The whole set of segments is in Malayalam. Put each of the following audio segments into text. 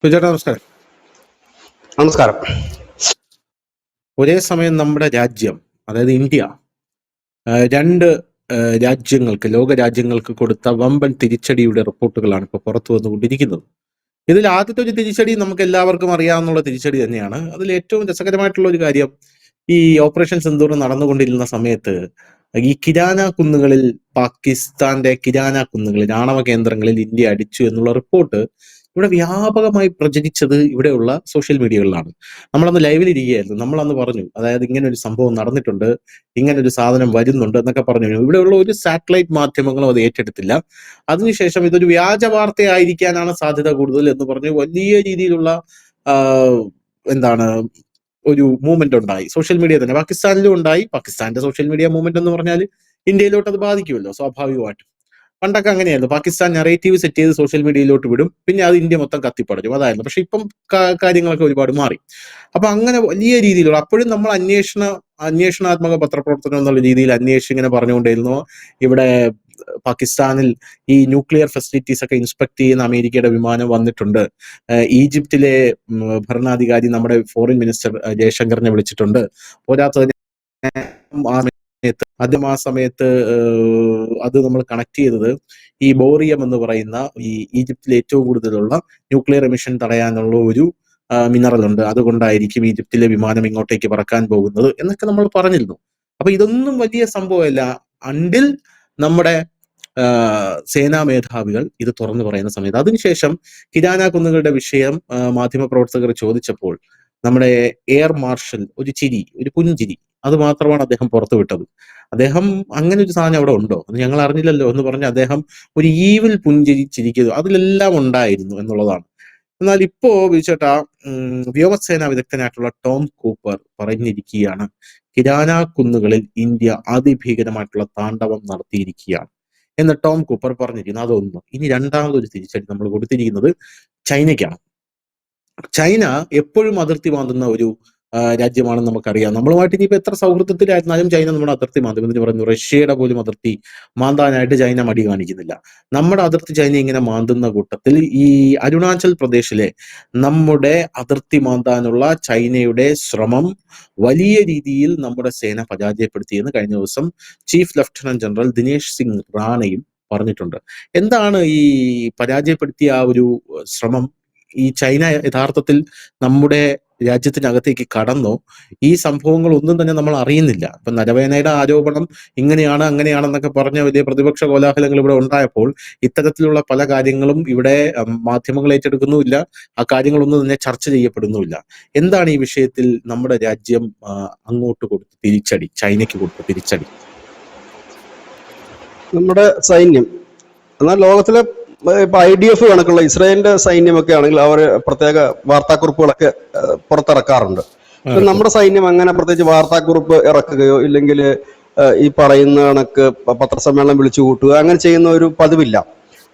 സുചേട്ടാ നമസ്കാരം. നമസ്കാരം. ഒരേ സമയം നമ്മുടെ രാജ്യം, അതായത് ഇന്ത്യ, രണ്ട് രാജ്യങ്ങൾക്ക്, ലോക രാജ്യങ്ങൾക്ക് കൊടുത്ത വമ്പൻ തിരിച്ചടിയുടെ റിപ്പോർട്ടുകളാണ് ഇപ്പോൾ പുറത്തു വന്നുകൊണ്ടിരിക്കുന്നത്. ഇതിൽ ആദ്യത്തെ ഒരു തിരിച്ചടി നമുക്ക് എല്ലാവർക്കും അറിയാവുന്ന തിരിച്ചടി തന്നെയാണ്. അതിൽ ഏറ്റവും രസകരമായിട്ടുള്ള ഒരു കാര്യം, ഈ ഓപ്പറേഷൻ സിന്ദൂർ നടന്നുകൊണ്ടിരുന്ന സമയത്ത് ഈ കിരാന കുന്നുകളിൽ, പാകിസ്ഥാന്റെ കിരാന കുന്നുകളിൽ, ആണവ കേന്ദ്രങ്ങളിൽ ഇന്ത്യ അടിച്ചു എന്നുള്ള റിപ്പോർട്ട് ഇവിടെ വ്യാപകമായി പ്രചരിച്ചത് ഇവിടെയുള്ള സോഷ്യൽ മീഡിയകളിലാണ്. നമ്മളന്ന് ലൈവിൽ ഇരിക്കുകയായിരുന്നു. നമ്മളന്ന് പറഞ്ഞു, അതായത് ഇങ്ങനെ ഒരു സംഭവം നടന്നിട്ടുണ്ട്, ഇങ്ങനെ ഒരു സാധനം വരുന്നുണ്ട് എന്നൊക്കെ പറഞ്ഞു. ഇവിടെയുള്ള ഒരു സാറ്റലൈറ്റ് മാധ്യമങ്ങളും അത് ഏറ്റെടുത്തില്ല. അതിനുശേഷം ഇതൊരു വ്യാജ വാർത്തയായിരിക്കാനാണ് സാധ്യത കൂടുതൽ എന്ന് പറഞ്ഞ് വലിയ രീതിയിലുള്ള എന്താണ് ഒരു മൂവ്മെന്റ് ഉണ്ടായി. സോഷ്യൽ മീഡിയ തന്നെ പാകിസ്ഥാനിലും ഉണ്ടായി. പാകിസ്ഥാന്റെ സോഷ്യൽ മീഡിയ മൂവ്മെന്റ് എന്ന് പറഞ്ഞാൽ ഇന്ത്യയിലോട്ട് അത് ബാധിക്കുമല്ലോ സ്വാഭാവികമായിട്ടും. പണ്ടൊക്കെ അങ്ങനെയായിരുന്നു, പാകിസ്ഥാൻ നറേറ്റീവ് സെറ്റ് ചെയ്ത് സോഷ്യൽ മീഡിയയിലോട്ട് വിടും, പിന്നെ അത് ഇന്ത്യ മൊത്തം കത്തിപ്പടരും, അതായിരുന്നു. പക്ഷെ ഇപ്പം കാര്യങ്ങളൊക്കെ ഒരുപാട് മാറി. അപ്പൊ അങ്ങനെ വലിയ രീതിയിലുള്ള, അപ്പോഴും നമ്മൾ അന്വേഷണാത്മക പത്രപ്രവർത്തനം എന്നുള്ള രീതിയിൽ അന്വേഷിച്ച് ഇങ്ങനെ പറഞ്ഞുകൊണ്ടിരുന്നു. ഇവിടെ പാകിസ്ഥാനിൽ ഈ ന്യൂക്ലിയർ ഫെസിലിറ്റീസ് ഒക്കെ ഇൻസ്പെക്ട് ചെയ്യുന്ന അമേരിക്കയുടെ വിമാനം വന്നിട്ടുണ്ട്. ഈജിപ്തിലെ ഭരണാധികാരി നമ്മുടെ ഫോറിൻ മിനിസ്റ്റർ ജയശങ്കറിനെ വിളിച്ചിട്ടുണ്ട്. പോരാത്തതിന് ആദ്യം ആ സമയത്ത് അത് നമ്മൾ കണക്ട് ചെയ്തത് ഈ ബോറിയം എന്ന് പറയുന്ന ഈ ഈജിപ്തിൽ ഏറ്റവും കൂടുതലുള്ള ന്യൂക്ലിയർ എമിഷൻ തടയാനുള്ള ഒരു മിനറൽ ഉണ്ട്, അതുകൊണ്ടായിരിക്കും ഈജിപ്തിലെ വിമാനം ഇങ്ങോട്ടേക്ക് പറക്കാൻ പോകുന്നത് എന്നൊക്കെ നമ്മൾ പറഞ്ഞിരുന്നു. അപ്പൊ ഇതൊന്നും വലിയ സംഭവമല്ല അണ്ടിൽ നമ്മുടെ സേനാ മേധാവികൾ ഇത് തുറന്നു പറയുന്ന സമയത്ത്. അതിനുശേഷം കിരാന കുന്നുകളുടെ വിഷയം മാധ്യമപ്രവർത്തകർ ചോദിച്ചപ്പോൾ നമ്മുടെ എയർ മാർഷൽ ഒരു പുഞ്ചിരി അത് മാത്രമാണ് അദ്ദേഹം പുറത്തുവിട്ടത്. അദ്ദേഹം അങ്ങനെ ഒരു സാധനം അവിടെ ഉണ്ടോ, അത് ഞങ്ങൾ അറിഞ്ഞില്ലല്ലോ എന്ന് പറഞ്ഞ് അദ്ദേഹം ഒരു ഈവിൽ പുഞ്ചിരിച്ചിരിക്കുന്നു. അതിലെല്ലാം ഉണ്ടായിരുന്നു എന്നുള്ളതാണ്. എന്നാൽ ഇപ്പോ വിളിച്ചേട്ടാ, വ്യോമസേനാ വിദഗ്ധനായിട്ടുള്ള ടോം കൂപ്പർ പറഞ്ഞിരിക്കുകയാണ്, കിരാന കുന്നുകളിൽ ഇന്ത്യ അതിഭീകരമായിട്ടുള്ള താണ്ഡവം നടത്തിയിരിക്കുകയാണ് എന്ന് ടോം കൂപ്പർ പറഞ്ഞിരിക്കുന്നു. അതൊന്ന്. ഇനി രണ്ടാമതൊരു തിരിച്ചടി നമ്മൾ കൊടുത്തിരിക്കുന്നത് ചൈനയ്ക്കാണ്. ചൈന എപ്പോഴും അതിർത്തി മാന്തുന്ന ഒരു രാജ്യമാണെന്ന് നമുക്കറിയാം. നമ്മളുമായിട്ട് ഇനിയിപ്പോൾ എത്ര സൗഹൃദത്തിലായിരുന്നാലും ചൈന നമ്മുടെ അതിർത്തി മാന്തും. എന്ന് പറഞ്ഞു, റഷ്യയുടെ പോലും അതിർത്തി മാന്താനായിട്ട് ചൈന മടി കാണിക്കുന്നില്ല. നമ്മുടെ അതിർത്തി ചൈന ഇങ്ങനെ മാന്തുന്ന കൂട്ടത്തിൽ ഈ അരുണാചൽ പ്രദേശിലെ നമ്മുടെ അതിർത്തി മാന്താനുള്ള ചൈനയുടെ ശ്രമം വലിയ രീതിയിൽ നമ്മുടെ സേന പരാജയപ്പെടുത്തിയെന്ന് കഴിഞ്ഞ ദിവസം chief lieutenant general Dinesh Singh റാണയും പറഞ്ഞിട്ടുണ്ട്. എന്താണ് ഈ പരാജയപ്പെടുത്തിയ ആ ഒരു ശ്രമം? ഈ ചൈന യഥാർത്ഥത്തിൽ നമ്മുടെ രാജ്യത്തിനകത്തേക്ക് കടന്നോ? ഈ സംഭവങ്ങൾ ഒന്നും തന്നെ നമ്മൾ അറിയുന്നില്ല. ഇപ്പൊ നരവേനയുടെ ആരോപണം ഇങ്ങനെയാണ് അങ്ങനെയാണെന്നൊക്കെ പറഞ്ഞ വലിയ പ്രതിപക്ഷ കോലാഹലങ്ങൾ ഇവിടെ ഉണ്ടായപ്പോൾ ഇത്തരത്തിലുള്ള പല കാര്യങ്ങളും ഇവിടെ മാധ്യമങ്ങൾ ഏറ്റെടുക്കുന്നുമില്ല. ആ കാര്യങ്ങളൊന്നും തന്നെ ചർച്ച ചെയ്യപ്പെടുന്നുമില്ല. എന്താണ് ഈ വിഷയത്തിൽ നമ്മുടെ രാജ്യം അങ്ങോട്ട് കൊടുത്ത തിരിച്ചടി, ചൈനയ്ക്ക് കൊടുത്ത തിരിച്ചടി? നമ്മുടെ സൈന്യം എന്നാൽ ലോകത്തിലെ ഇപ്പൊ IDF കണക്കുള്ള ഇസ്രായേലിന്റെ സൈന്യമൊക്കെ ആണെങ്കിൽ അവർ പ്രത്യേക വാർത്താക്കുറിപ്പുകളൊക്കെ പുറത്തിറക്കാറുണ്ട്. നമ്മുടെ സൈന്യം അങ്ങനെ പ്രത്യേകിച്ച് വാർത്താക്കുറിപ്പ് ഇറക്കുകയോ ഇല്ലെങ്കിൽ ഈ പറയുന്ന കണക്ക് പത്രസമ്മേളനം വിളിച്ചു കൂട്ടുക അങ്ങനെ ചെയ്യുന്ന ഒരു പതിവില്ല.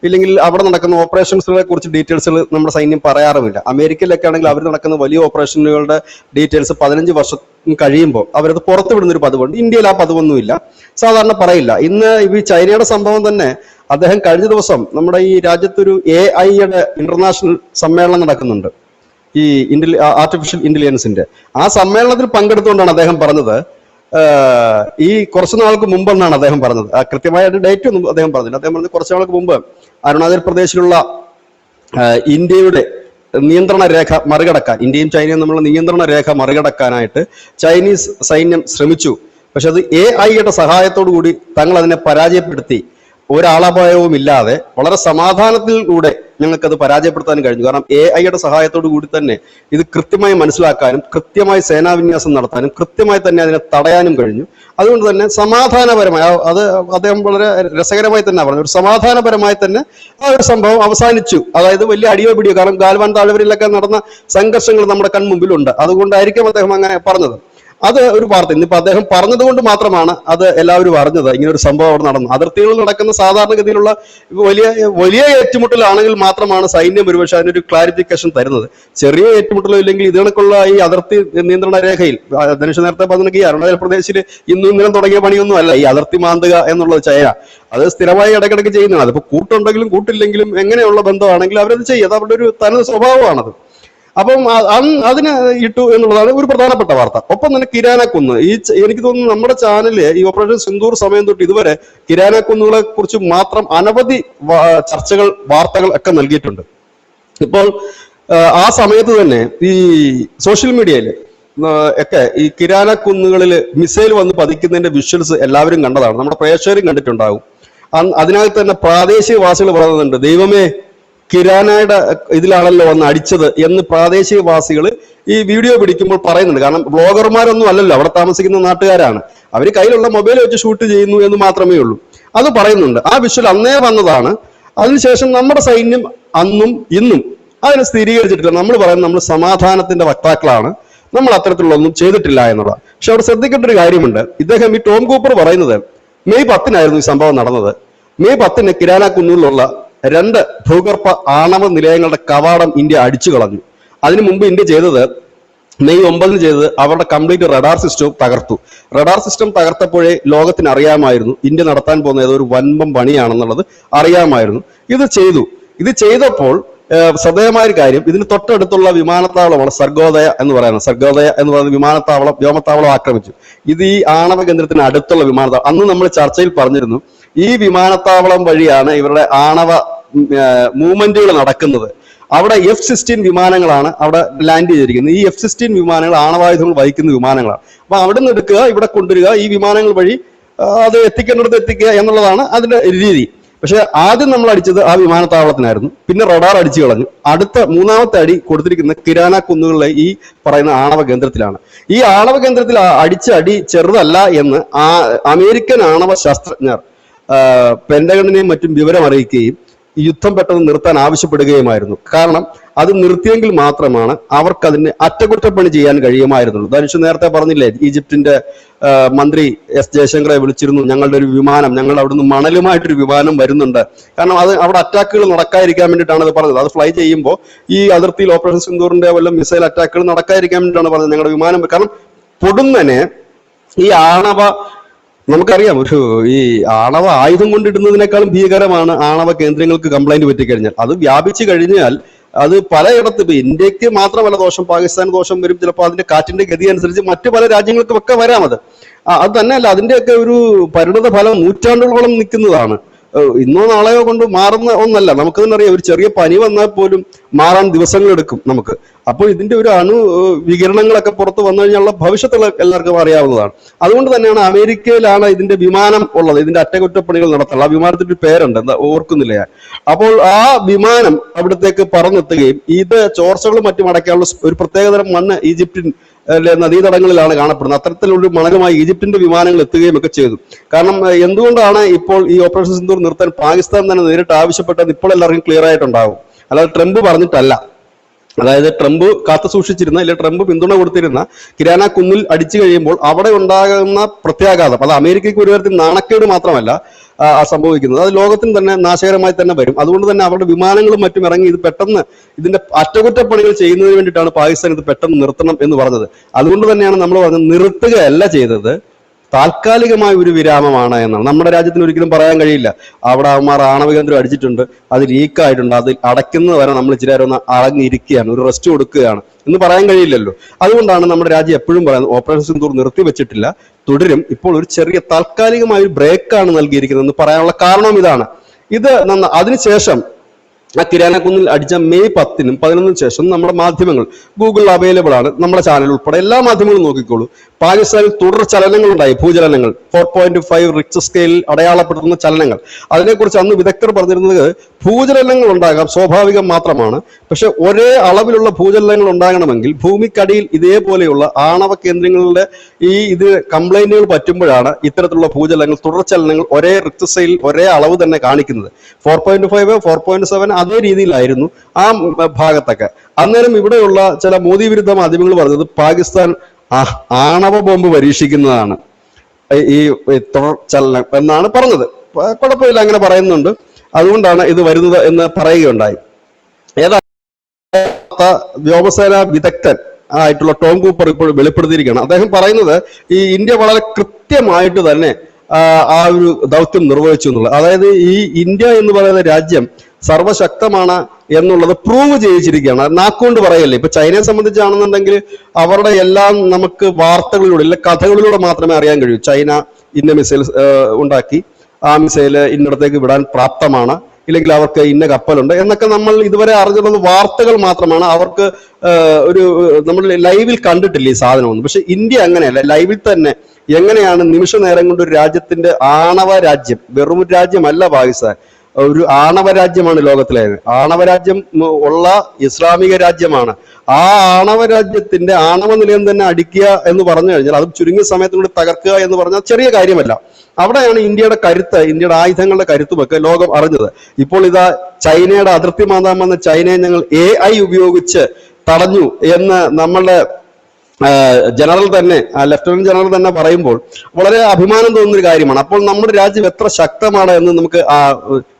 ഇല്ലെങ്കിൽ അവിടെ നടക്കുന്ന ഓപ്പറേഷൻസുകളെ കുറിച്ച് ഡീറ്റെയിൽസുകൾ നമ്മുടെ സൈന്യം പറയാറുമില്ല. അമേരിക്കയിലൊക്കെ ആണെങ്കിൽ അവർ നടക്കുന്ന വലിയ ഓപ്പറേഷനുകളുടെ ഡീറ്റെയിൽസ് 15 വർഷം കഴിയുമ്പോൾ അവരത് പുറത്തു വിടുന്ന ഒരു പതിവുണ്ട്. ഇന്ത്യയിൽ ആ പതിവൊന്നുമില്ല, സാധാരണ പറയില്ല. ഇന്ന് ഈ ചൈനയുടെ സംഭവം തന്നെ അദ്ദേഹം കഴിഞ്ഞ ദിവസം നമ്മുടെ ഈ രാജ്യത്തൊരു AI-യുടെ ഇന്റർനാഷണൽ സമ്മേളനം നടക്കുന്നുണ്ട്, ഈ ആർട്ടിഫിഷ്യൽ ഇന്റലിജൻസിന്റെ. ആ സമ്മേളനത്തിൽ പങ്കെടുത്തുകൊണ്ടാണ് അദ്ദേഹം പറഞ്ഞത്, ഈ കുറച്ചു നാൾക്ക് മുമ്പെന്നാണ് അദ്ദേഹം പറഞ്ഞത്, കൃത്യമായ ഡേറ്റ് ഒന്നും അദ്ദേഹം പറഞ്ഞില്ല. അദ്ദേഹം പറഞ്ഞത് കുറച്ചു നാൾക്ക് മുമ്പ് അരുണാചൽ പ്രദേശിലുള്ള ഇന്ത്യയുടെ നിയന്ത്രണ രേഖ മറികടക്കാൻ, ഇന്ത്യയും ചൈനയും തമ്മിലുള്ള നിയന്ത്രണ രേഖ മറികടക്കാനായിട്ട് ചൈനീസ് സൈന്യം ശ്രമിച്ചു. പക്ഷെ അത് AI-യുടെ സഹായത്തോടു കൂടി തങ്ങൾ അതിനെ പരാജയപ്പെടുത്തി, ഒരാളപായവും ഇല്ലാതെ വളരെ സമാധാനത്തിലൂടെ ഞങ്ങൾക്കത് പരാജയപ്പെടുത്താൻ കഴിഞ്ഞു. കാരണം AI-യുടെ സഹായത്തോടു കൂടി തന്നെ ഇത് കൃത്യമായി മനസ്സിലാക്കാനും കൃത്യമായി സേനാവിന്യാസം നടത്താനും കൃത്യമായി തന്നെ അതിനെ തടയാനും കഴിഞ്ഞു. അതുകൊണ്ട് തന്നെ സമാധാനപരമായി, അത് അദ്ദേഹം വളരെ രസകരമായി തന്നെ പറഞ്ഞു, ഒരു സമാധാനപരമായി തന്നെ ആ ഒരു സംഭവം അവസാനിച്ചു. അതായത് വലിയ അടിയോ പിടിയോ, കാരണം ഗാൽവാൻ താഴ്വരയിലൊക്കെ നടന്ന സംഘർഷങ്ങൾ നമ്മുടെ കൺമുമ്പിലുണ്ട്. അതുകൊണ്ടായിരിക്കും അദ്ദേഹം അങ്ങനെ പറഞ്ഞത്. അത് ഒരു വാർത്ത. ഇന്നിപ്പോ അദ്ദേഹം പറഞ്ഞതുകൊണ്ട് മാത്രമാണ് അത് എല്ലാവരും അറിഞ്ഞത്, ഇങ്ങനെ ഒരു സംഭവം അവിടെ നടന്നു. അതിർത്തികളിൽ നടക്കുന്ന സാധാരണഗതിയിലുള്ള വലിയ വലിയ ഏറ്റുമുട്ടലാണെങ്കിൽ മാത്രമാണ് സൈന്യം ഒരുപക്ഷെ അതിനൊരു ക്ലാരിഫിക്കേഷൻ തരുന്നത്. ചെറിയ ഏറ്റുമുട്ടലോ ഇല്ലെങ്കിൽ ഇതിനൊക്കെയുള്ള ഈ അതിർത്തി നിയന്ത്രണ രേഖയിൽ ധനുഷ് നേരത്തെ പറഞ്ഞെങ്കിൽ ഈ അരുണാചൽ പ്രദേശിൽ ഇന്നും ഇന്നലെ തുടങ്ങിയ പണിയൊന്നും അല്ല ഈ അതിർത്തി മാന്തുക എന്നുള്ളത്. ചൈന അത് സ്ഥിരമായി ഇടയ്ക്കിടയ്ക്ക് ചെയ്യുന്നതാണ്. അതിപ്പോ കൂട്ടുണ്ടെങ്കിലും കൂട്ടില്ലെങ്കിലും എങ്ങനെയുള്ള ബന്ധമാണെങ്കിലും അവരത് ചെയ്യും. അത് അവരുടെ ഒരു തനത് സ്വഭാവമാണത്. അപ്പം അതിന് ഇട്ടു എന്നുള്ളതാണ് ഒരു പ്രധാനപ്പെട്ട വാർത്ത. ഒപ്പം തന്നെ കിരാനക്കുന്ന്, എനിക്ക് തോന്നുന്നു നമ്മുടെ ചാനലില് ഈ ഓപ്പറേഷൻ സിന്ദൂർ സമയം തൊട്ട് ഇതുവരെ കിരാനക്കുന്നുകളെ കുറിച്ച് മാത്രം അനവധി ചർച്ചകൾ, വാർത്തകൾ ഒക്കെ നൽകിയിട്ടുണ്ട്. ഇപ്പോൾ ആ സമയത്ത് തന്നെ ഈ സോഷ്യൽ മീഡിയയിൽ ഒക്കെ ഈ കിരാനക്കുന്നുകളിൽ മിസൈൽ വന്ന് പതിക്കുന്നതിന്റെ വിഷ്വൽസ് എല്ലാവരും കണ്ടതാണ്, നമ്മുടെ പ്രേക്ഷകരും കണ്ടിട്ടുണ്ടാകും. അതിനകത്ത് തന്നെ പ്രാദേശികവാസികൾ പറയുന്നുണ്ട്, ദൈവമേ കിരാനയുടെ ഇതിലാണല്ലോ വന്ന് അടിച്ചത് എന്ന് പ്രാദേശികവാസികൾ ഈ വീഡിയോ പിടിക്കുമ്പോൾ പറയുന്നുണ്ട്. കാരണം ബ്ലോഗർമാരൊന്നും അല്ലല്ലോ, അവിടെ താമസിക്കുന്ന നാട്ടുകാരാണ്. അവർ കയ്യിലുള്ള മൊബൈൽ വെച്ച് ഷൂട്ട് ചെയ്യുന്നു എന്ന് മാത്രമേ ഉള്ളൂ. അത് പറയുന്നുണ്ട്. ആ വിഷ്വൽ അന്നേ വന്നതാണ്. അതിനുശേഷം നമ്മുടെ സൈന്യം അന്നും ഇന്നും അതിനെ സ്ഥിരീകരിച്ചിട്ടില്ല. നമ്മൾ പറയുന്നത് നമ്മൾ സമാധാനത്തിന്റെ വക്താക്കളാണ്, നമ്മൾ അത്തരത്തിലുള്ളൊന്നും ചെയ്തിട്ടില്ല എന്നുള്ളത്. പക്ഷെ അവിടെ ശ്രദ്ധിക്കേണ്ട ഒരു കാര്യമുണ്ട്. ഇദ്ദേഹം ഈ ടോം കൂപ്പർ പറയുന്നത് മെയ് 10-നായിരുന്നു ഈ സംഭവം നടന്നത്. മെയ് 10-ന് കിരാനക്കുന്നിലുള്ള 2 ഭൂഗർഭ ആണവ നിലയങ്ങളുടെ കവാടം ഇന്ത്യ അടിച്ചു കളഞ്ഞു. അതിനു മുമ്പ് ഇന്ത്യ ചെയ്തത് മെയ് 9-ന് ചെയ്തത് അവരുടെ കംപ്ലീറ്റ് റഡാർ സിസ്റ്റവും തകർത്തു. റഡാർ സിസ്റ്റം തകർത്തപ്പോഴേ ലോകത്തിന് അറിയാമായിരുന്നു ഇന്ത്യ നടത്താൻ പോകുന്ന ഏതോ ഒരു വൻപം പണിയാണെന്നുള്ളത് അറിയാമായിരുന്നു. ഇത് ചെയ്തപ്പോൾ ശ്രദ്ധേയമായ ഒരു കാര്യം, ഇതിന് തൊട്ടടുത്തുള്ള വിമാനത്താവളമാണ് സർഗോദയ എന്ന് പറയുന്ന വിമാനത്താവളം, വ്യോമത്താവളം ആക്രമിച്ചു. ഇത് ഈ ആണവ കേന്ദ്രത്തിന് അടുത്തുള്ള വിമാനത്താവളം. അന്ന് നമ്മൾ ചർച്ചയിൽ പറഞ്ഞിരുന്നു ഈ വിമാനത്താവളം വഴിയാണ് ഇവരുടെ ആണവ മൂവ്മെന്റുകൾ നടക്കുന്നത്. അവിടെ F-16 വിമാനങ്ങളാണ് അവിടെ ലാൻഡ് ചെയ്തിരിക്കുന്നത്. ഈ F-16 വിമാനങ്ങൾ ആണവായുധങ്ങൾ വഹിക്കുന്ന വിമാനങ്ങളാണ്. അപ്പൊ അവിടെ നിന്ന് എടുക്കുക, ഇവിടെ കൊണ്ടുവരിക, ഈ വിമാനങ്ങൾ വഴി അത് എത്തിക്കേണ്ടിടത്ത് എത്തിക്കുക എന്നുള്ളതാണ് അതിന്റെ രീതി. പക്ഷെ ആദ്യം നമ്മൾ അടിച്ചത് ആ വിമാനത്താവളത്തിനായിരുന്നു. പിന്നെ റഡാർ അടിച്ചു കളഞ്ഞു. അടുത്ത 3ാമത്തെ അടി കൊടുത്തിരിക്കുന്ന കിരാനക്കുന്നുകളിലെ ഈ പറയുന്ന ആണവ കേന്ദ്രത്തിലാണ്. ഈ ആണവ കേന്ദ്രത്തിൽ അടിച്ച അടി ചെറുതല്ല എന്ന് അമേരിക്കൻ ആണവ ശാസ്ത്രജ്ഞർ പെന്റഗണിനെയും മറ്റും വിവരം അറിയിക്കുകയും ഈ യുദ്ധം പെട്ടെന്ന് നിർത്താൻ ആവശ്യപ്പെടുകയുമായിരുന്നു. കാരണം അത് നിർത്തിയെങ്കിൽ മാത്രമാണ് അവർക്ക് അതിന് അറ്റകുറ്റപ്പണി ചെയ്യാൻ കഴിയുമായിരുന്നുള്ളൂ. ധനുഷ് നേരത്തെ പറഞ്ഞില്ലേ, ഈജിപ്തിന്റെ മന്ത്രി എസ് ജയശങ്കറെ വിളിച്ചിരുന്നു, ഞങ്ങളുടെ ഒരു വിമാനം, ഞങ്ങൾ അവിടുന്ന് മണലുമായിട്ടൊരു വിമാനം വരുന്നുണ്ട്. കാരണം അത് അവിടെ അറ്റാക്കുകൾ നടക്കാതിരിക്കാൻ വേണ്ടിയിട്ടാണ് അത് പറഞ്ഞത്. അത് ഫ്ലൈ ചെയ്യുമ്പോൾ ഈ അതിർത്തിയിൽ ഓപ്പറേഷൻ സിന്ദൂറിന്റെ വല്ല മിസൈൽ അറ്റാക്കുകൾ നടക്കാതിരിക്കാൻ വേണ്ടിയിട്ടാണ് പറഞ്ഞത് ഞങ്ങളുടെ വിമാനം. കാരണം പൊടുന്നനെ ഈ ആണവ, നമുക്കറിയാം ഈ ആണവ ആയുധം കൊണ്ടിടുന്നതിനേക്കാളും ഭീകരമാണ് ആണവ കേന്ദ്രങ്ങൾക്ക് കംപ്ലൈന്റ് പറ്റിക്കഴിഞ്ഞാൽ. അത് വ്യാപിച്ചു കഴിഞ്ഞാൽ അത് പലയിടത്ത്, ഇപ്പൊ ഇന്ത്യക്ക് മാത്രമല്ല ദോഷം, പാകിസ്ഥാൻ ദോഷം വരും. ചിലപ്പോൾ അതിന്റെ കാറ്റിന്റെ ഗതി അനുസരിച്ച് മറ്റു പല രാജ്യങ്ങൾക്കും ഒക്കെ വരാം. അത് തന്നെയല്ല, അതിന്റെയൊക്കെ ഒരു പരിണത ഫലം നൂറ്റാണ്ടുകളോളം നിൽക്കുന്നതാണ്. ഇന്നോ നാളെയോ കൊണ്ട് മാറുന്ന ഒന്നല്ല. നമുക്ക് തന്നെ അറിയാം, ഒരു ചെറിയ പനി വന്നാൽ പോലും മാറാൻ ദിവസങ്ങളെടുക്കും നമുക്ക്. അപ്പോൾ ഇതിന്റെ ഒരു വികിരണങ്ങളൊക്കെ പുറത്ത് വന്നു കഴിഞ്ഞാലുള്ള ഭവിഷ്യത്തുള്ള എല്ലാവർക്കും അറിയാവുന്നതാണ്. അതുകൊണ്ട് തന്നെയാണ് അമേരിക്കയിലാണ് ഇതിന്റെ വിമാനം ഉള്ളത്, ഇതിന്റെ അറ്റകുറ്റപ്പണികൾ നടത്തുള്ളത്. ആ വിമാനത്തിന്റെ പേരുണ്ട്, എന്താ ഓർക്കുന്നില്ല ഞാൻ. അപ്പോൾ ആ വിമാനം അവിടത്തേക്ക് പറന്നെത്തുകയും ഇത് ചോർച്ചകളും മറ്റും അടയ്ക്കാനുള്ള ഒരു പ്രത്യേകതരം മണ്ണ് ഈജിപ്തിൻ നദീതടങ്ങളിലാണ് കാണപ്പെടുന്നത്. അത്തരത്തിലുള്ള മണലുമായി ഈജിപ്തിന്റെ വിമാനങ്ങൾ എത്തുകയും ഒക്കെ ചെയ്തു. കാരണം എന്തുകൊണ്ടാണ് ഇപ്പോൾ ഈ ഓപ്പറേഷൻ സിന്ദൂർ നിർത്താൻ പാകിസ്ഥാൻ തന്നെ നേരിട്ട് ആവശ്യപ്പെട്ടത് ഇപ്പോൾ എല്ലാവർക്കും ക്ലിയർ ആയിട്ടുണ്ടാകും. അല്ലാതെ ട്രംപ് പറഞ്ഞിട്ടല്ല. അതായത് ട്രംപ് കാത്തു സൂക്ഷിച്ചിരുന്ന, അല്ലെങ്കിൽ ട്രംപ് പിന്തുണ കൊടുത്തിരുന്ന കിരാനക്കുന്നിൽ അടിച്ചു കഴിയുമ്പോൾ അവിടെ ഉണ്ടാകുന്ന പ്രത്യാഘാതം അത് അമേരിക്കയ്ക്ക് ഒരു തരത്തിൽ നാണക്കേട് മാത്രമല്ല സംഭവിക്കുന്നത്, അത് ലോകത്തിന് തന്നെ നാശകരമായി തന്നെ വരും. അതുകൊണ്ട് തന്നെ അവരുടെ വിമാനങ്ങളും മറ്റും ഇറങ്ങി ഇത് പെട്ടെന്ന് ഇതിന്റെ അറ്റകുറ്റപ്പണികൾ ചെയ്യുന്നതിന് വേണ്ടിയിട്ടാണ് പാകിസ്ഥാൻ ഇത് പെട്ടെന്ന് നിർത്തണം എന്ന് പറഞ്ഞത്. അതുകൊണ്ട് തന്നെയാണ് നമ്മൾ പറഞ്ഞത് നിർത്തുകയല്ല ചെയ്തത്, താൽക്കാലികമായ ഒരു വിരാമമാണ് എന്നാണ്. നമ്മുടെ രാജ്യത്തിന് ഒരിക്കലും പറയാൻ കഴിയില്ല അവിടെ അവന്മാർ ആണവ കേന്ദ്രം അടിച്ചിട്ടുണ്ട്, അത് ലീക്കായിട്ടുണ്ട്, അത് അടയ്ക്കുന്നത് വരെ നമ്മൾ ഇച്ചിരി നേരം ഒന്ന് അടങ്ങിയിരിക്കുകയാണ്, ഒരു റെസ്റ്റ് കൊടുക്കുകയാണ് എന്ന് പറയാൻ കഴിയില്ലല്ലോ. അതുകൊണ്ടാണ് നമ്മുടെ രാജ്യം എപ്പോഴും പറയുന്നത് ഓപ്പറേഷൻ സിന്ദൂർ നിർത്തിവെച്ചിട്ടില്ല, തുടരും. ഇപ്പോൾ ഒരു ചെറിയ താൽക്കാലികമായ ഒരു ബ്രേക്കാണ് നൽകിയിരിക്കുന്നത് എന്ന് പറയാനുള്ള കാരണം ഇതാണ്. ഇത് അതിനുശേഷം ആ കിരാനക്കുന്നിൽ അടിച്ച മെയ് 10-നും 11-നും ശേഷം നമ്മുടെ മാധ്യമങ്ങൾ ഗൂഗിളിൽ അവൈലബിൾ ആണ്, നമ്മുടെ ചാനൽ ഉൾപ്പെടെ എല്ലാ മാധ്യമങ്ങളും നോക്കിക്കോളൂ. പാകിസ്ഥാനിൽ തുടർ ചലനങ്ങൾ ഉണ്ടായി, ഭൂചലനങ്ങൾ 4.5 റിക്ടർ സ്കെയിലിൽ അടയാളപ്പെടുത്തുന്ന ചലനങ്ങൾ. അതിനെക്കുറിച്ച് അന്ന് വിദഗ്ധർ പറഞ്ഞിരുന്നത് ഭൂചലനങ്ങൾ ഉണ്ടാകാം, സ്വാഭാവികം മാത്രമാണ്. പക്ഷെ ഒരേ അളവിലുള്ള ഭൂചലനങ്ങൾ ഉണ്ടാകണമെങ്കിൽ ഭൂമിക്കടിയിൽ ഇതേപോലെയുള്ള ആണവ കേന്ദ്രങ്ങളുടെ ഇത് കംപ്ലൈന്റുകൾ പറ്റുമ്പോഴാണ് ഇത്തരത്തിലുള്ള ഭൂചലനങ്ങൾ, തുടർചലനങ്ങൾ ഒരേ റിക്ടർ സ്കെയിലിൽ ഒരേ അളവ് തന്നെ കാണിക്കുന്നത്. 4.5 4.7 അതേ രീതിയിലായിരുന്നു ആ ഭാഗത്തൊക്കെ. അന്നേരം ഇവിടെയുള്ള ചില മോദി വിരുദ്ധ മാധ്യമങ്ങൾ പറഞ്ഞത് പാകിസ്ഥാൻ ആണവ ബോംബ് പരീക്ഷിക്കുന്നതാണ് ഈ തുടർചലനം എന്നാണ് പറഞ്ഞത്. കുഴപ്പമില്ല, അങ്ങനെ പറയുന്നുണ്ട്. അതുകൊണ്ടാണ് ഇത് വരുന്നത് എന്ന് പറയുകയുണ്ടായി. വ്യോമസേന വിദഗ്ധൻ ആയിട്ടുള്ള ടോം കൂപ്പർ ഇപ്പോൾ വെളിപ്പെടുത്തിയിരിക്കുകയാണ്. അദ്ദേഹം പറയുന്നത് ഈ ഇന്ത്യ വളരെ കൃത്യമായിട്ട് തന്നെ ആ ഒരു ദൗത്യം നിർവഹിച്ചു എന്നുള്ളത്. അതായത് ഈ ഇന്ത്യ എന്ന് പറയുന്ന രാജ്യം സർവശക്തമാണ് എന്നുള്ളത് പ്രൂവ് ചെയ്യിച്ചിരിക്കുകയാണ്. നാക്കുകൊണ്ട് പറയല്ലേ. ഇപ്പൊ ചൈനയെ സംബന്ധിച്ചാണെന്നുണ്ടെങ്കിൽ അവരുടെ എല്ലാം നമുക്ക് വാർത്തകളിലൂടെ ഇല്ല കഥകളിലൂടെ മാത്രമേ അറിയാൻ കഴിയൂ. ചൈന ഇന്ന മിസൈൽ ഉണ്ടാക്കി, ആ മിസൈല് ഇന്നിടത്തേക്ക് വിടാൻ പ്രാപ്തമാണ്, ഇല്ലെങ്കിൽ അവർക്ക് ഇന്ന കപ്പലുണ്ട് എന്നൊക്കെ നമ്മൾ ഇതുവരെ അറിഞ്ഞിട്ടുള്ളത് വാർത്തകൾ മാത്രമാണ്. അവർക്ക് നമ്മൾ ലൈവിൽ കണ്ടിട്ടില്ല ഈ സാധനമൊന്നും. പക്ഷെ ഇന്ത്യ അങ്ങനെയല്ല. ലൈവിൽ തന്നെ എങ്ങനെയാണ് നിമിഷ നേരം കൊണ്ട് ഒരു രാജ്യത്തിന്റെ ആണവ രാജ്യം, വെറും ഒരു രാജ്യമല്ല പാകിസ്ഥാൻ, ഒരു ആണവ രാജ്യമാണ് ലോകത്തിലെ ആണവ രാജ്യം ഉള്ള ഇസ്ലാമിക രാജ്യമാണ്. ആ ആണവ രാജ്യത്തിന്റെ ആണവ നിലയം തന്നെ അടിക്കുക എന്ന് പറഞ്ഞു കഴിഞ്ഞാൽ, അത് ചുരുങ്ങിയ സമയത്തിനുള്ളിൽ തകർക്കുക എന്ന് പറഞ്ഞാൽ ചെറിയ കാര്യമല്ല. അവിടെയാണ് ഇന്ത്യയുടെ കരുത്ത്, ഇന്ത്യയുടെ ആയുധങ്ങളുടെ കരുത്തുമൊക്കെ ലോകം അറിഞ്ഞത്. ഇപ്പോൾ ഇതാ ചൈനയുടെ അതിർത്തി മാന്താൻ വന്ന ചൈനയെ ഞങ്ങൾ AI ഉപയോഗിച്ച് തടഞ്ഞു എന്ന് നമ്മളുടെ ജനറൽ തന്നെ, ലഫ്റ്റനന്റ് ജനറൽ തന്നെ പറയുമ്പോൾ വളരെ അഭിമാനം തോന്നുന്ന ഒരു കാര്യമാണ്. അപ്പോൾ നമ്മുടെ രാജ്യം എത്ര ശക്തമാണ് എന്ന് നമുക്ക്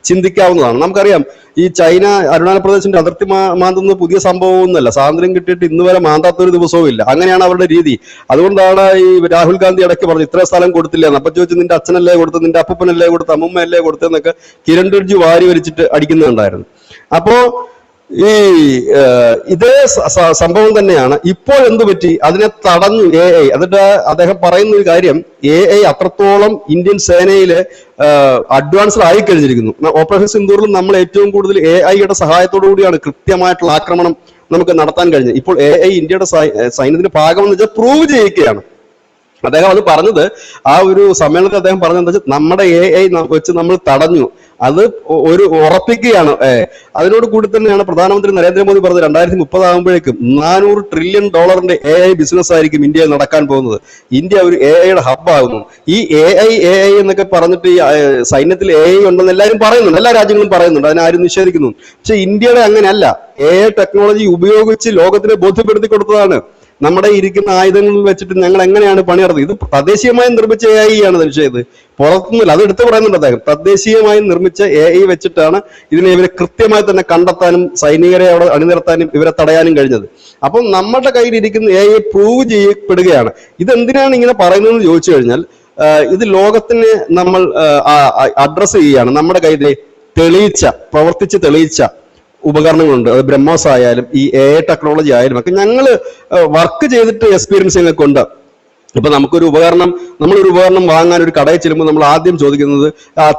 ചിന്തിക്കാവുന്നതാണ്. നമുക്കറിയാം, ഈ ചൈന അരുണാചൽ പ്രദേശിന്റെ അതിർത്തി മാന്തുന്ന പുതിയ സംഭവമൊന്നുമല്ല. സ്വാതന്ത്ര്യം കിട്ടിയിട്ട് ഇന്ന് വരെ മാന്താത്തൊരു ദിവസവും ഇല്ല. അങ്ങനെയാണ് അവരുടെ രീതി. അതുകൊണ്ടാണ് ഈ രാഹുൽ ഗാന്ധി ഇടയ്ക്ക് പറഞ്ഞു ഇത്ര സ്ഥലം കൊടുത്തില്ല. അപ്പൊ ചോദിച്ചു, നിന്റെ അച്ഛനല്ലേ കൊടുത്ത്, നിന്റെ അപ്പൂപ്പനല്ലേ കൊടുത്ത്, അമ്മൂമ്മയല്ലേ കൊടുത്തെന്നൊക്കെ കിരൺ റിജ്ജു വാരി വലിച്ചിട്ട് അടിക്കുന്നുണ്ടായിരുന്നു. അപ്പോ ഈ ഇതേ സംഭവം തന്നെയാണ് ഇപ്പോൾ എന്ത് പറ്റി, അതിനെ തടഞ്ഞു AI. എന്നിട്ട് അദ്ദേഹം പറയുന്ന ഒരു കാര്യം, AI അത്രത്തോളം ഇന്ത്യൻ സേനയില് അഡ്വാൻസ്ഡ് ആയി കഴിഞ്ഞിരിക്കുന്നു. ഓപ്പറേഷൻ സിന്ദൂറിൽ നമ്മൾ ഏറ്റവും കൂടുതൽ AI-യുടെ സഹായത്തോടു കൂടിയാണ് കൃത്യമായിട്ടുള്ള ആക്രമണം നമുക്ക് നടത്താൻ കഴിഞ്ഞത്. ഇപ്പോൾ AI ഇന്ത്യയുടെ സൈന്യത്തിന് ഭാഗമെന്ന് വെച്ചാൽ പ്രൂവ് ചെയ്യിക്കുകയാണ്. അദ്ദേഹം അത് പറഞ്ഞത്, ആ ഒരു സമ്മേളനത്തിൽ അദ്ദേഹം പറഞ്ഞത് എന്താ വെച്ചാൽ, നമ്മുടെ AI വെച്ച് നമ്മൾ തടഞ്ഞു, അത് ഒരു ഉറപ്പിക്കുകയാണ്. അതിനോട് കൂടി തന്നെയാണ് പ്രധാനമന്ത്രി നരേന്ദ്രമോദി പറഞ്ഞത് 2030 ആകുമ്പോഴേക്കും $400 ട്രില്യൺ AI ബിസിനസ് ആയിരിക്കും ഇന്ത്യയിൽ നടക്കാൻ പോകുന്നത്. ഇന്ത്യ ഒരു AI-യുടെ ഹബ്ബാകുന്നു. ഈ AI എന്നൊക്കെ പറഞ്ഞിട്ട് ഈ സൈന്യത്തിൽ AI ഉണ്ടെന്ന് എല്ലാവരും പറയുന്നുണ്ട്, എല്ലാ രാജ്യങ്ങളും പറയുന്നുണ്ട്, അതിനാരും നിഷേധിക്കുന്നു. പക്ഷെ ഇന്ത്യയുടെ അങ്ങനെയല്ല. AI ടെക്നോളജി ഉപയോഗിച്ച് ലോകത്തിനെ ബോധ്യപ്പെടുത്തി കൊടുത്തതാണ്. നമ്മുടെ ഇരിക്കുന്ന ആയുധങ്ങളിൽ വെച്ചിട്ട് ഞങ്ങൾ എങ്ങനെയാണ് പണി നടത്തുന്നത്. ഇത് തദ്ദേശീയമായി നിർമ്മിച്ച AI ആണ് ചെയ്ത്, പുറത്തുനിന്നില്ല. അത് എടുത്തു പറയുന്നുണ്ട് അദ്ദേഹം. തദ്ദേശീയമായി നിർമ്മിച്ച AI വെച്ചിട്ടാണ് ഇതിനെ ഇവരെ കൃത്യമായി തന്നെ കണ്ടെത്താനും സൈനികരെ അവിടെ അണിനിരത്താനും ഇവരെ തടയാനും കഴിഞ്ഞത്. അപ്പം നമ്മുടെ കയ്യിലിരിക്കുന്ന AI പ്രൂവ് ചെയ്യപ്പെടുകയാണ്. ഇതെന്തിനാണ് ഇങ്ങനെ പറയുന്നതെന്ന് ചോദിച്ചു കഴിഞ്ഞാൽ, ഇത് ലോകത്തിന് നമ്മൾ അഡ്രസ് ചെയ്യുകയാണ്. നമ്മുടെ കയ്യിൽ പ്രവർത്തിച്ച് തെളിയിച്ച ഉപകരണങ്ങളുണ്ട്. അത് ബ്രഹ്മോസ് ആയാലും ഈ AI ടെക്നോളജി ആയാലും ഒക്കെ ഞങ്ങൾ വർക്ക് ചെയ്തിട്ട് എക്സ്പീരിയൻസ് ഞങ്ങൾക്ക് ഉണ്ട്. ഇപ്പൊ നമ്മളൊരു ഉപകരണം വാങ്ങാൻ ഒരു കടയിൽ ചെല്ലുമ്പോൾ നമ്മൾ ആദ്യം ചോദിക്കുന്നത്,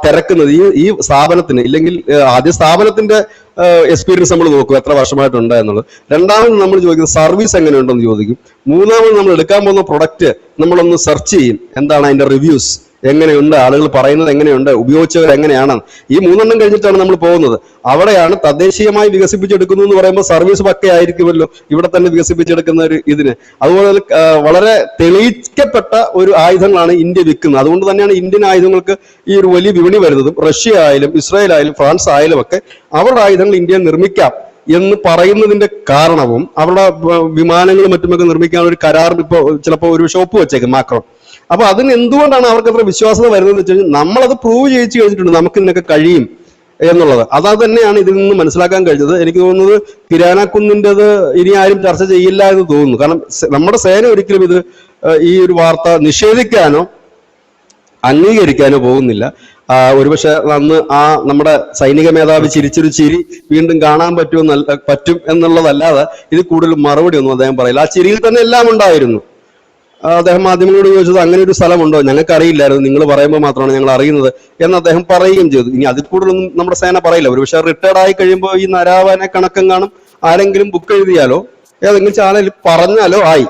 തിരക്കുന്നത് ഈ സ്ഥാപനത്തിന്, ഇല്ലെങ്കിൽ ആദ്യ സ്ഥാപനത്തിന്റെ എക്സ്പീരിയൻസ് നമ്മൾ നോക്കും, എത്ര വർഷമായിട്ടുണ്ട് എന്നുള്ളത്. രണ്ടാമത് നമ്മൾ ചോദിക്കുന്നത് സർവീസ് എങ്ങനെയുണ്ടെന്ന് ചോദിക്കും. മൂന്നാമത് നമ്മൾ എടുക്കാൻ പോകുന്ന പ്രൊഡക്റ്റ് നമ്മളൊന്ന് സെർച്ച് ചെയ്യും, എന്താണ് അതിന്റെ റിവ്യൂസ്, എങ്ങനെയുണ്ട്, ആളുകൾ പറയുന്നത് എങ്ങനെയുണ്ട്, ഉപയോഗിച്ചവർ എങ്ങനെയാണ്. ഈ 3 കഴിഞ്ഞിട്ടാണ് നമ്മൾ പോകുന്നത്. അവിടെയാണ് തദ്ദേശീയമായി വികസിപ്പിച്ചെടുക്കുന്നു എന്ന് പറയുമ്പോൾ സർവീസ് പക്കയായിരിക്കുമല്ലോ ഇവിടെ തന്നെ വികസിപ്പിച്ചെടുക്കുന്ന ഒരു ഇതിന്. അതുപോലെ വളരെ തെളിയിക്കപ്പെട്ട ഒരു ആയുധങ്ങളാണ് ഇന്ത്യ വിൽക്കുന്നത്. അതുകൊണ്ട് തന്നെയാണ് ഇന്ത്യൻ ആയുധങ്ങൾക്ക് ഈ ഒരു വലിയ വിപണി വരുന്നതും. റഷ്യ ആയാലും ഇസ്രായേൽ ആയാലും ഫ്രാൻസ് ആയാലും ഒക്കെ അവരുടെ ആയുധങ്ങൾ ഇന്ത്യയിൽ നിർമ്മിക്കാം എന്ന് പറയുന്നതിന്റെ കാരണവും അവരുടെ വിമാനങ്ങളും മറ്റുമൊക്കെ നിർമ്മിക്കാൻ ഒരു കരാർ ഇപ്പോൾ ചിലപ്പോൾ ഒരു ഷോപ്പ് വെച്ചേക്കും മാക്രോൺ. അപ്പൊ അതിന് എന്തുകൊണ്ടാണ് അവർക്ക് അത്ര വിശ്വാസത വരുന്നത് വെച്ച് കഴിഞ്ഞാൽ, നമ്മളത് പ്രൂവ് ചെയ്യിച്ചു കഴിഞ്ഞിട്ടുണ്ട് നമുക്ക് ഇതിനൊക്കെ കഴിയും എന്നുള്ളത്. അത് തന്നെയാണ് ഇതിൽ നിന്ന് മനസ്സിലാക്കാൻ കഴിഞ്ഞത്. എനിക്ക് തോന്നുന്നത് കിരാനാക്കുന്നിൻ്റെത് ഇനി ആരും ചർച്ച ചെയ്യില്ല എന്ന് തോന്നുന്നു. കാരണം നമ്മുടെ സേന ഒരിക്കലും ഈ ഒരു വാർത്ത നിഷേധിക്കാനോ അംഗീകരിക്കാനോ പോകുന്നില്ല. ഒരുപക്ഷെ അന്ന് നമ്മുടെ സൈനിക മേധാവി ചിരിച്ചൊരു ചിരി വീണ്ടും കാണാൻ പറ്റും എന്നുള്ളതല്ലാതെ ഇത് കൂടുതൽ മറുപടി ഒന്നും അദ്ദേഹം പറയില്ല. ആ ചിരിയിൽ തന്നെ എല്ലാം ഉണ്ടായിരുന്നു. അദ്ദേഹം മാധ്യമങ്ങളോട് ചോദിച്ചത്, അങ്ങനെ ഒരു സ്ഥലമുണ്ടോ, ഞങ്ങൾക്ക് അറിയില്ലായിരുന്നു, നിങ്ങൾ പറയുമ്പോൾ മാത്രമാണ് ഞങ്ങൾ അറിയുന്നത് എന്ന് അദ്ദേഹം പറയുകയും ചെയ്തു. ഇനി അതിൽ കൂടുതലൊന്നും നമ്മുടെ സേന പറയില്ല. ഒരു പക്ഷേ റിട്ടയർഡ് ആയി കഴിയുമ്പോൾ ഈ നരാവനെ കണക്കം കാണും, ആരെങ്കിലും ബുക്ക് എഴുതിയാലോ ഏതെങ്കിലും ചാനലിൽ പറഞ്ഞാലോ ആയി.